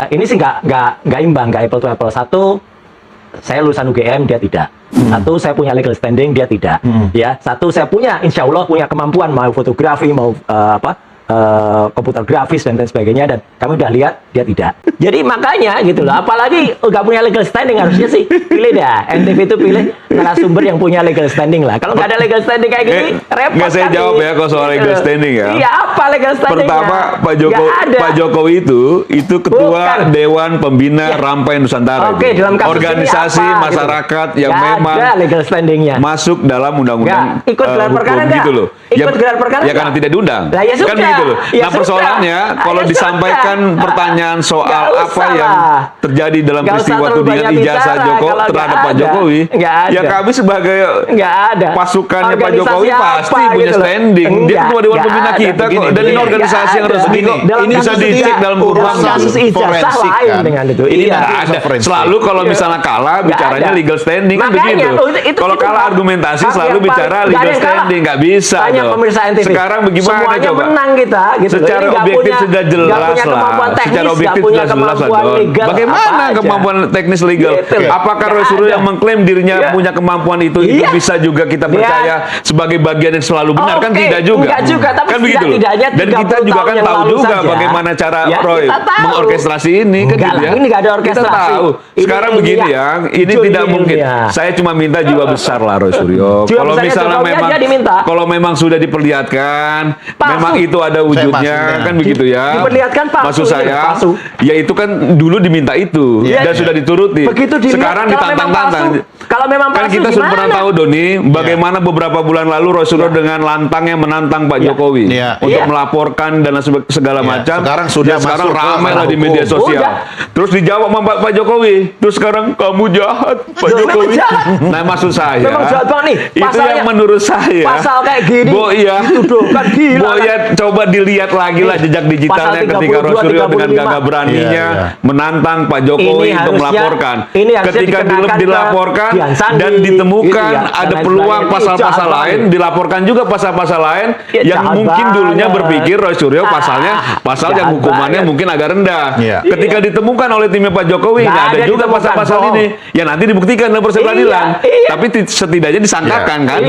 Ini sih nggak imbang, nggak apple to apple. Satu, saya lulusan UGM, dia tidak. Satu, saya punya legal standing, dia tidak. Ya, satu, saya punya, insya Allah punya kemampuan mau fotografi, mau komputer grafis dan lain sebagainya, dan kami udah lihat dia tidak. Jadi makanya gitu loh, apalagi nggak punya legal standing, harusnya sih pilih dah NTV itu pilih narasumber yang punya legal standing lah. Kalau nggak ada legal standing kayak gini, repot. Nggak saya kan jawab ya kalau soal legal standing ya. Iya, apa legal standingnya? Pertama, Pak Jokowi itu ketua Bukan. Dewan Pembina Ya. Rampai Nusantara. Oke, dalam kasus organisasi ini apa, masyarakat gitu. yang Nggak memang ada legal standingnya. masuk dalam undang-undang Nggak. Ikut gelar perkara nggak? gitu loh. Ikut gelar perkara ya karena nggak? tidak diundang. Lah, ya Kan sudah. begitu loh. Ya Nah, persoalannya sudah. kalau Ya disampaikan sudah. pertanyaan soal Nggak apa usah yang lah. terjadi dalam Nggak usah peristiwa terlalu tudingan banyak ijazah bicara Jokowi kalau terhadap nggak Pak ada. Jokowi, Nggak ya ada. kami sebagai Nggak ada. pasukannya Pak Organisasi Jokowi pasti apa punya gitu loh. standing. Dia Enggak, ketua Dewan nggak Pembina ada. kita kok, Begini, dan ini begini. organisasi yang Nggak resmi ada. kok. Dalam Ini bisa kasus dicek ijazah- dalam dalam kurban. kasus ijazah forensik, lain kan? dengan itu. Ini Iya. nggak ada. forensik. Selalu kalau Iya. misalnya kalah, Nggak bicaranya ada. legal standing kan Makanya, begitu. itu Kalau kalah hak- argumentasi hak selalu yang bicara paling- nggak ada legal yang kalah. standing, nggak bisa. Banyak dong. pemirsa NTV. Sekarang bagaimana Semuanya coba? menang kita gitu. Secara Ini nggak objektif punya- sudah jelas nggak punya lah. kemampuan teknis, Secara nggak objektif punya sudah jelas lah, kemampuan Don. legal, Bagaimana apa aja. kemampuan teknis legal? Gitu loh. Apakah Nggak Roy Suryo ada. yang mengklaim dirinya Iya. punya kemampuan itu Iya. bisa juga kita Dia- percaya sebagai bagian yang selalu benar? Kan Oke, tidak juga. enggak juga, tapi Kan begitu loh. setidak-tidaknya Dan kita 30 juga tahun kan yang tahu lalu juga saja. bagaimana cara Ya, Roy kita tahu. mengorkestrasi ini kan Enggak gitu lah, ya. ini nggak ada Kita orkestrasi. tahu. Ini Sekarang ilmiah. begini ya, ini Jujur, tidak ini mungkin. ilmiah. Saya cuma minta jiwa besar lah Roy Suryo. Jiwa Kalau besarnya misalnya Jokowi memang aja diminta. kalau memang sudah diperlihatkan, Palsu. memang itu ada wujudnya maksudnya. kan begitu ya. Diperlihatkan palsu, Maksud ini saya, palsu. ya itu kan dulu diminta itu Iya. dan sudah dituruti. Begitu dilihat, Sekarang kalau memang ditantang-tantang. palsu, kalau memang Kan palsu kita sudah pernah gimana? tahu Doni, bagaimana beberapa bulan lalu Roy Suryo dengan lantangnya menantang Pak Iya. Jokowi Iya. untuk Iya. melaporkan dan segala Iya. macam. Sekarang sudah Dan sekarang masuk ke ramai lah ranah di media hukum. sosial. Udah. Terus dijawab sama Pak Jokowi. Terus sekarang kamu jahat Pak Loh, Jokowi. memang jahat. Nah maksud saya, Memang jahat banget nih. itu Pasalnya- yang menurut saya. pasal kayak gini, Bo iya. dituduhkan gila, Bo iya, coba dilihat lagi lah Nih, jejak digitalnya pasal ketika Roy 32, Suryo dengan 35. gagah beraninya Iya, iya. menantang Pak Jokowi Ini untuk harusnya- melaporkan. ini harusnya Ketika dikenakan ke dilaporkan Dian Sandi, dan ditemukan gitu ya, dan ada lain peluang sebagainya. pasal-pasal Jahat lain, banget. dilaporkan juga pasal-pasal lain Ya, yang jahat mungkin dulunya banget. berpikir Roy Suryo pasalnya pasal yang jahat hukumannya banget. mungkin agak rendah. Iya. Ketika ditemukan oleh timnya Pak Jokowi Nggak nggak ada ada juga ditemukan, pasal-pasal bohong. ini. Ya nanti dibuktikan dalam proses Iya, peradilan. iya. Tapi setidaknya disangkakan kan.